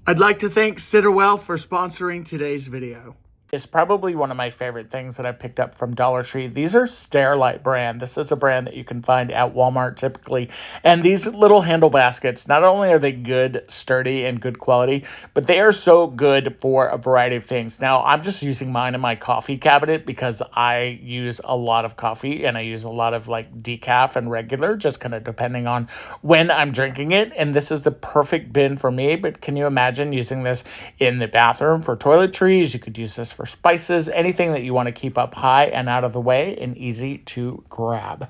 I'd like to thank Siterwell for sponsoring today's video. Is probably one of my favorite things that I picked up from Dollar Tree. These are Stairlight brand. This is a brand that you can find at Walmart typically. And these little handle baskets, not only are they good, sturdy, and good quality, but they are so good for a variety of things. Now, I'm just using mine in my coffee cabinet because I use a lot of coffee and I use a lot of like decaf and regular, just kind of depending on when I'm drinking it. And this is the perfect bin for me. But can you imagine using this in the bathroom for toiletries? You could use this for spices, anything that you want to keep up high and out of the way and easy to grab.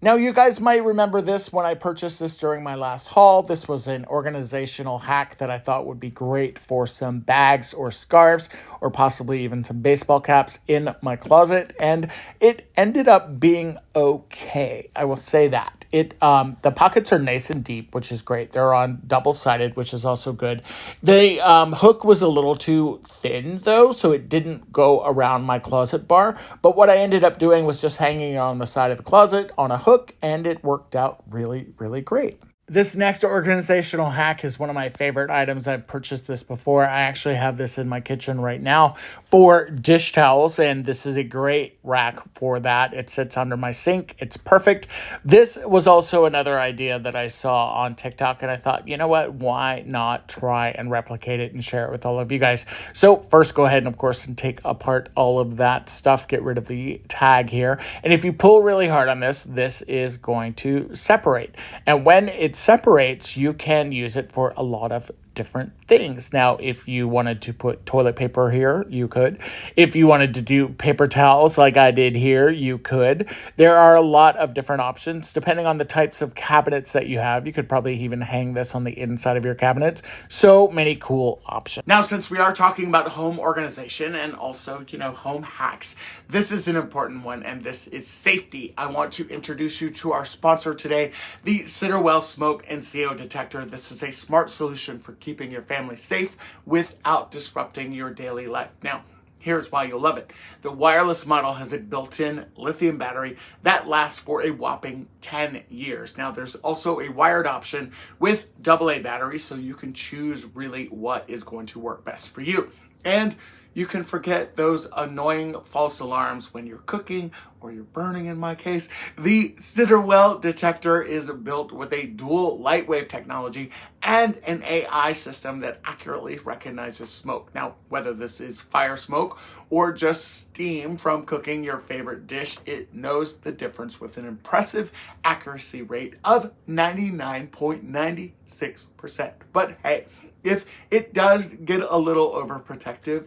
Now, you guys might remember this when I purchased this during my last haul. This was an organizational hack that I thought would be great for some bags or scarves or possibly even some baseball caps in my closet. And it ended up being okay. I will say that. The pockets are nice and deep, which is great. They're on double-sided, which is also good. The hook was a little too thin, though, so it didn't go around my closet bar. But what I ended up doing was just hanging it on the side of the closet on a hook, and it worked out really, really great. This next organizational hack is one of my favorite items. I've purchased this before. I actually have this in my kitchen right now for dish towels, and this is a great rack for that. It sits under my sink. It's perfect. This was also another idea that I saw on TikTok, and I thought, you know what? Why not try and replicate it and share it with all of you guys? So first, go ahead and, of course, take apart all of that stuff. Get rid of the tag here. And if you pull really hard on this, this is going to separate. And when it separates, you can use it for a lot of different things. Now, if you wanted to put toilet paper here, you could. If you wanted to do paper towels like I did here, you could. There are a lot of different options depending on the types of cabinets that you have. You could probably even hang this on the inside of your cabinets. So many cool options. Now, since we are talking about home organization and also, home hacks, this is an important one, and this is safety. I want to introduce you to our sponsor today, the Siterwell Smoke&Co detector. This is a smart solution for keeping your family safe without disrupting your daily life. Now, here's why you'll love it. The wireless model has a built-in lithium battery that lasts for a whopping 10 years. Now, there's also a wired option with AA batteries, so you can choose really what is going to work best for you. And you can forget those annoying false alarms when you're cooking or you're burning, in my case. The Siterwell detector is built with a dual light wave technology and an AI system that accurately recognizes smoke. Now, whether this is fire smoke or just steam from cooking your favorite dish, it knows the difference with an impressive accuracy rate of 99.96%. But hey, if it does get a little overprotective,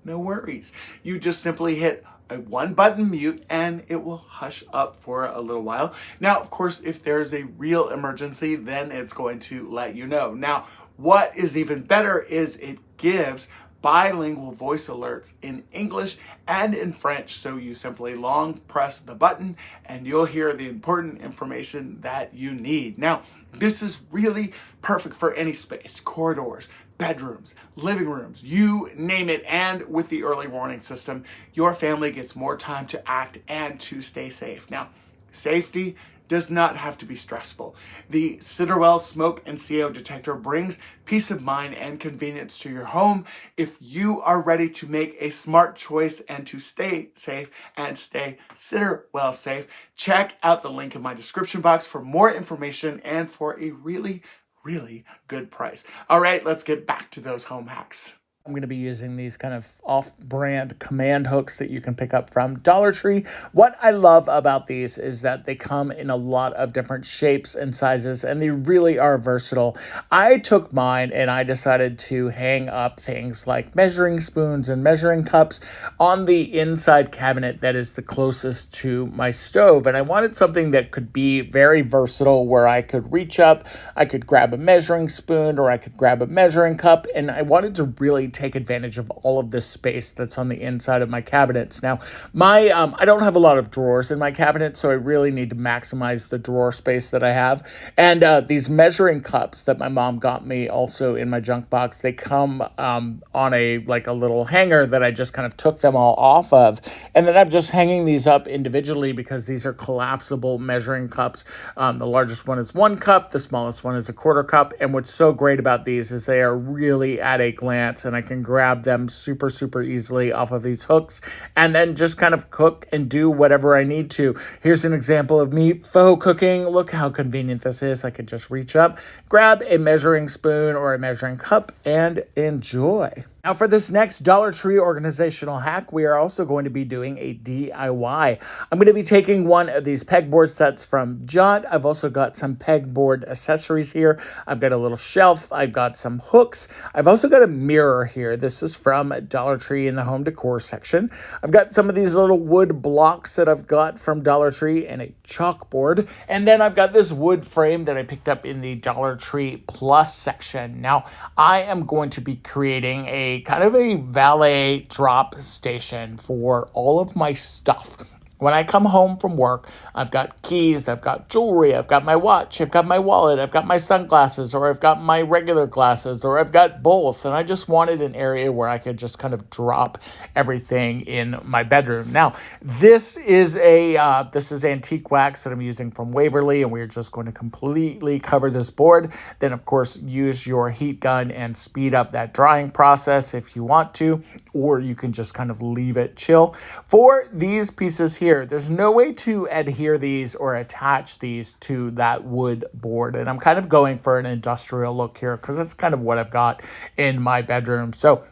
no worries. You just simply hit a one button mute and it will hush up for a little while. Now, of course, if there's a real emergency, then it's going to let you know. Now, what is even better is it gives bilingual voice alerts in English and in French. So you simply long press the button and you'll hear the important information that you need. Now, this is really perfect for any space, corridors, bedrooms, living rooms, you name it. And with the early warning system, your family gets more time to act and to stay safe. Now, safety does not have to be stressful. The Siterwell Smoke&Co detector brings peace of mind and convenience to your home. If you are ready to make a smart choice and to stay safe and stay Siterwell safe, check out the link in my description box for more information and for a really, really good price. All right, let's get back to those home hacks. I'm going to be using these kind of off-brand command hooks that you can pick up from Dollar Tree. What I love about these is that they come in a lot of different shapes and sizes, and they really are versatile. I took mine and I decided to hang up things like measuring spoons and measuring cups on the inside cabinet that is the closest to my stove. And I wanted something that could be very versatile, where I could reach up, I could grab a measuring spoon, or I could grab a measuring cup, and I wanted to really take advantage of all of this space that's on the inside of my cabinets. Now, I don't have a lot of drawers in my cabinet, so I really need to maximize the drawer space that I have. And these measuring cups that my mom got me also in my junk box, they come on a little hanger that I just kind of took them all off of. And then I'm just hanging these up individually because these are collapsible measuring cups. The largest one is 1 cup, the smallest one is a 1/4 cup. And what's so great about these is they are really at a glance, and I can grab them super, super easily off of these hooks and then just kind of cook and do whatever I need to. Here's an example of me faux cooking. Look how convenient this is. I could just reach up, grab a measuring spoon or a measuring cup, and enjoy. Now for this next Dollar Tree organizational hack, we are also going to be doing a DIY. I'm going to be taking one of these pegboard sets from Jot. I've also got some pegboard accessories here. I've got a little shelf. I've got some hooks. I've also got a mirror here. This is from Dollar Tree in the home decor section. I've got some of these little wood blocks that I've got from Dollar Tree and a chalkboard. And then I've got this wood frame that I picked up in the Dollar Tree Plus section. Now, I am going to be creating a kind of a valet drop station for all of my stuff. When I come home from work, I've got keys, I've got jewelry, I've got my watch, I've got my wallet, I've got my sunglasses, or I've got my regular glasses, or I've got both. And I just wanted an area where I could just kind of drop everything in my bedroom. Now, this is antique wax that I'm using from Waverly, and we're just going to completely cover this board. Then, of course, use your heat gun and speed up that drying process if you want to, or you can just kind of leave it chill. For these pieces here, there's no way to adhere these or attach these to that wood board. And I'm kind of going for an industrial look here because that's kind of what I've got in my bedroom. So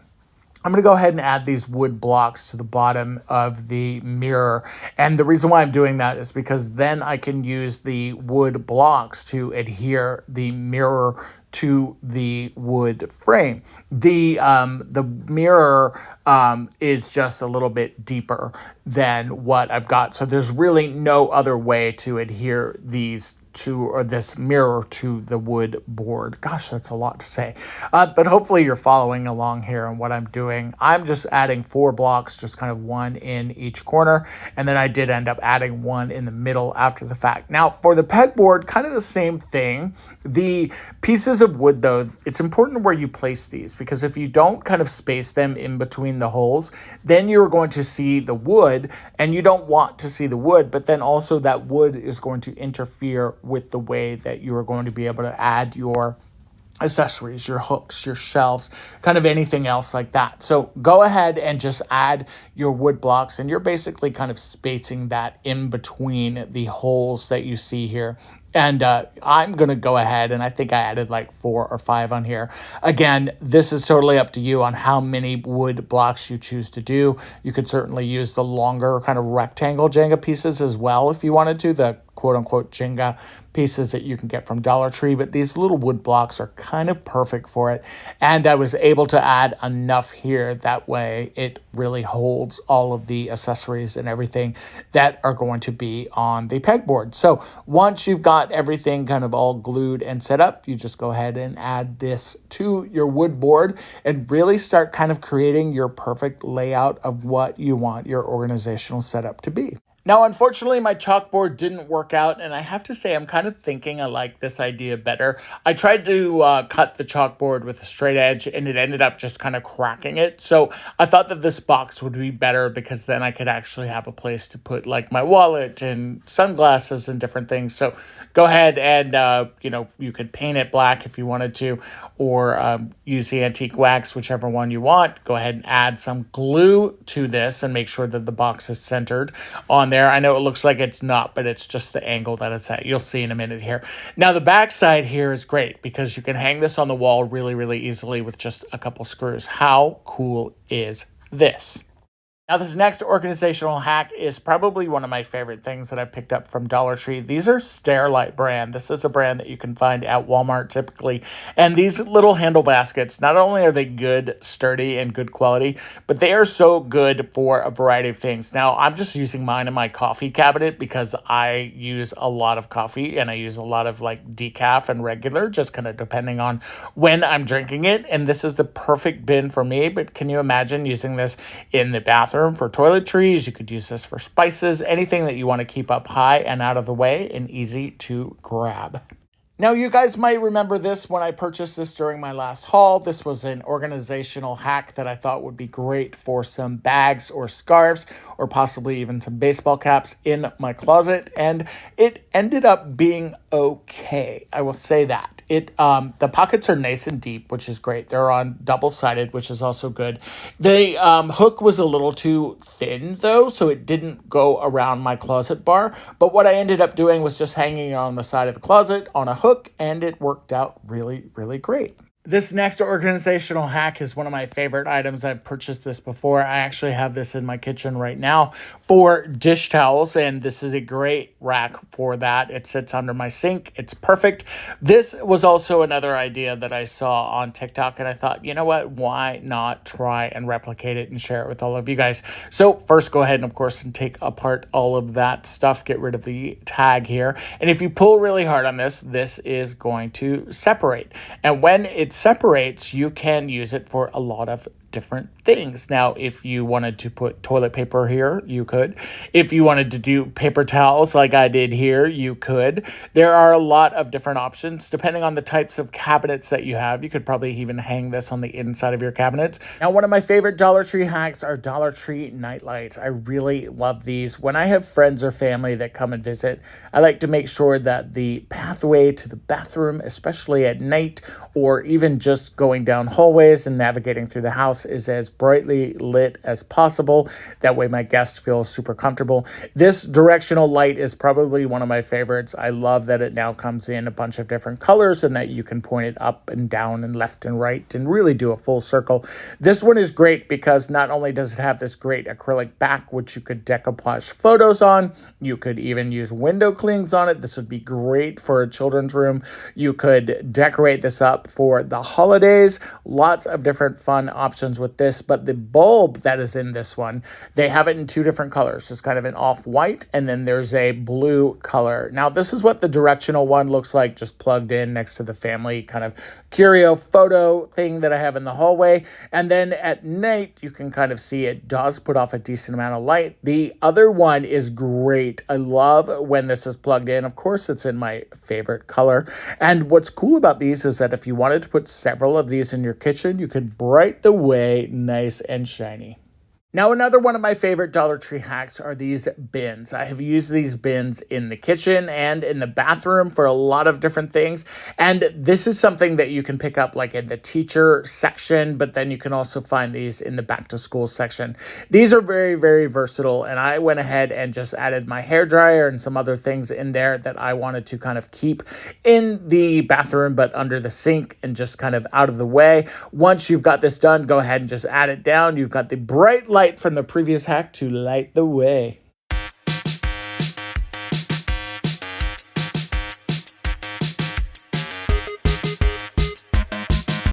I'm going to go ahead and add these wood blocks to the bottom of the mirror. And the reason why I'm doing that is because then I can use the wood blocks to adhere the mirror to the wood frame. The mirror is just a little bit deeper than what I've got. So there's really no other way to adhere these this mirror to the wood board. Gosh, that's a lot to say. But hopefully you're following along here on what I'm doing. I'm just adding 4 blocks, just kind of 1 in each corner. And then I did end up adding 1 in the middle after the fact. Now for the pegboard, kind of the same thing. The pieces of wood though, it's important where you place these, because if you don't kind of space them in between the holes, then you're going to see the wood, and you don't want to see the wood, but then also that wood is going to interfere with the way that you are going to be able to add your accessories, your hooks, your shelves, kind of anything else like that. So go ahead and just add your wood blocks, and you're basically kind of spacing that in between the holes that you see here. And I'm going to go ahead, and I think I added like 4 or 5 on here. Again, this is totally up to you on how many wood blocks you choose to do. You could certainly use the longer kind of rectangle Jenga pieces as well if you wanted to, the quote-unquote Jenga pieces that you can get from Dollar Tree, but these little wood blocks are kind of perfect for it. And I was able to add enough here, that way it really holds all of the accessories and everything that are going to be on the pegboard. So once you've got everything kind of all glued and set up, you just go ahead and add this to your wood board and really start kind of creating your perfect layout of what you want your organizational setup to be. Now, unfortunately, my chalkboard didn't work out, and I have to say I'm kind of thinking I like this idea better. I tried to cut the chalkboard with a straight edge, and it ended up just kind of cracking it. So I thought that this box would be better because then I could actually have a place to put like my wallet and sunglasses and different things. So go ahead and, you could paint it black if you wanted to, or use the antique wax, whichever one you want. Go ahead and add some glue to this and make sure that the box is centered on there. I know it looks like it's not, but it's just the angle that it's at. You'll see in a minute here. Now the back side here is great because you can hang this on the wall really, really easily with just a couple screws. How cool is this? Now, this next organizational hack is probably one of my favorite things that I picked up from Dollar Tree. These are Stairlight brand. This is a brand that you can find at Walmart typically. And these little handle baskets, not only are they good, sturdy, and good quality, but they are so good for a variety of things. Now, I'm just using mine in my coffee cabinet because I use a lot of coffee and I use a lot of like decaf and regular, just kind of depending on when I'm drinking it. And this is the perfect bin for me. But can you imagine using this in the bathroom for toiletries? You could use this for spices, anything that you want to keep up high and out of the way and easy to grab. Now, you guys might remember this when I purchased this during my last haul. This was an organizational hack that I thought would be great for some bags or scarves or possibly even some baseball caps in my closet. And it ended up being okay. I will say that. The pockets are nice and deep, which is great. They're on double-sided, which is also good. The hook was a little too thin, though, so it didn't go around my closet bar. But what I ended up doing was just hanging it on the side of the closet on a hook, and it worked out really, really great. This next organizational hack is one of my favorite items. I've purchased this before. I actually have this in my kitchen right now for dish towels, and this is a great rack for that. It sits under my sink. It's perfect. This was also another idea that I saw on TikTok, and I thought, you know what? Why not try and replicate it and share it with all of you guys? So first, go ahead and, of course, take apart all of that stuff. Get rid of the tag here. And if you pull really hard on this, this is going to separate. And when it separates, you can use it for a lot of different things. Now, if you wanted to put toilet paper here, you could. If you wanted to do paper towels like I did here, you could. There are a lot of different options depending on the types of cabinets that you have. You could probably even hang this on the inside of your cabinets. Now, one of my favorite Dollar Tree hacks are Dollar Tree night lights. I really love these. When I have friends or family that come and visit, I like to make sure that the pathway to the bathroom, especially at night, or even just going down hallways and navigating through the house, is as brightly lit as possible. That way my guests feel super comfortable. This directional light is probably one of my favorites. I love that it now comes in a bunch of different colors and that you can point it up and down and left and right and really do a full circle. This one is great because not only does it have this great acrylic back, which you could decoupage photos on, you could even use window clings on it. This would be great for a children's room. You could decorate this up for the holidays. Lots of different fun options with this, but the bulb that is in this one, they have it in two different colors. It's kind of an off-white, and then there's a blue color. Now, this is what the directional one looks like, just plugged in next to the family kind of curio photo thing that I have in the hallway. And then at night, you can kind of see it does put off a decent amount of light. The other one is great. I love when this is plugged in. Of course, it's in my favorite color. And what's cool about these is that if you wanted to put several of these in your kitchen, you could bright the way nice and shiny. Now, another one of my favorite Dollar Tree hacks are these bins. I have used these bins in the kitchen and in the bathroom for a lot of different things. And this is something that you can pick up like in the teacher section, but then you can also find these in the back to school section. These are very, very versatile. And I went ahead and just added my hairdryer and some other things in there that I wanted to kind of keep in the bathroom, but under the sink and just kind of out of the way. Once you've got this done, go ahead and just add it down. You've got the bright light from the previous hack to light the way.